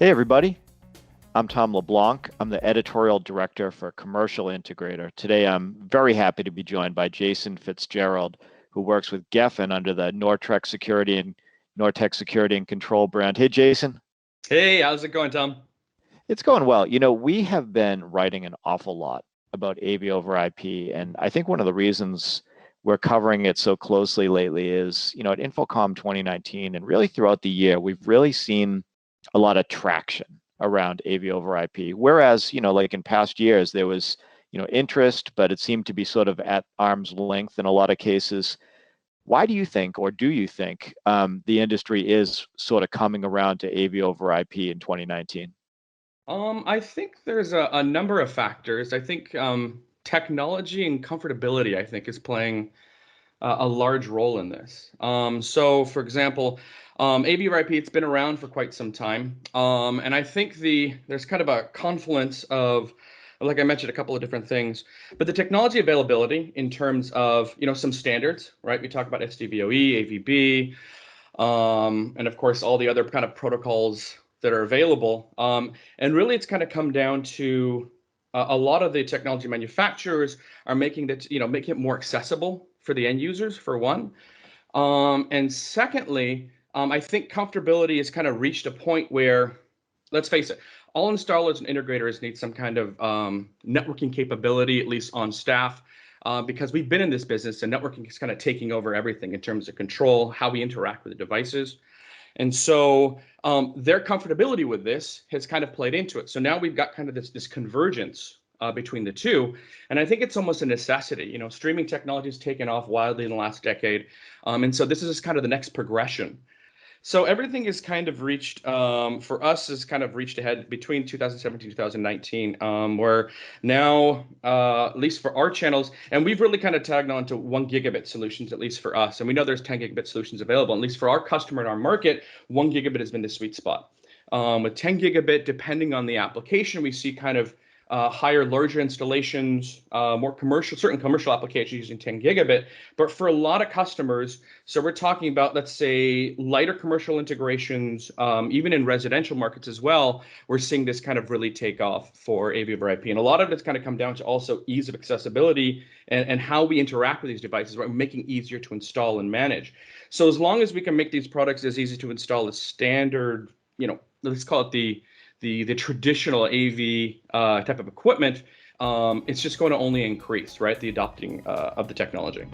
Hey, everybody. I'm Tom LeBlanc. I'm the editorial director for Commercial Integrator. Today, I'm very happy to be joined by Jason Fitzgerald, who works with Gefen under the Nortec Security and Control brand. Hey, Jason. Hey, how's it going, Tom? It's going well. We have been writing an awful lot about AV over IP, and I think one of the reasons we're covering it so closely lately is, at InfoComm 2019 and really throughout the year, we've really seen a lot of traction around AV over IP. Whereas, like in past years, there was, interest, but it seemed to be sort of at arm's length in a lot of cases. Why do you think, or do you think, the industry is sort of coming around to AV over IP in 2019? I think there's a number of factors. I think technology and comfortability, I think, is playing a large role in this. So, for example, AVRIP, it's been around for quite some time. And I think there's kind of a confluence of, like I mentioned, a couple of different things, but the technology availability in terms of, some standards, right? We talk about SDVoE, AVB, and of course, all the other kind of protocols that are available. And really, it's kind of come down to a lot of the technology manufacturers are making that, make it more accessible for the end users, for one. And secondly, I think comfortability has kind of reached a point where, let's face it, all installers and integrators need some kind of networking capability, at least on staff, because we've been in this business and networking is kind of taking over everything in terms of control, how we interact with the devices. And so their comfortability with this has kind of played into it. So now we've got kind of this convergence between the two. And I think it's almost a necessity. Streaming technology has taken off wildly in the last decade. And so this is kind of the next progression. So everything is kind of reached, for us, is kind of reached ahead between 2017 and 2019, where now, at least for our channels, and we've really kind of tagged on to 1 gigabit solutions, at least for us. And we know there's 10 gigabit solutions available, at least for our customer in our market, 1 gigabit has been the sweet spot. With 10 gigabit, depending on the application, we see kind of higher, larger installations, more commercial, certain commercial applications using 10 gigabit. But for a lot of customers, so we're talking about, let's say, lighter commercial integrations, even in residential markets as well, we're seeing this kind of really take off for AV over IP. And a lot of it's kind of come down to also ease of accessibility and how we interact with these devices, right? Making it easier to install and manage. So as long as we can make these products as easy to install as standard, let's call it the traditional AV type of equipment, it's just going to only increase, right? The adopting of the technology.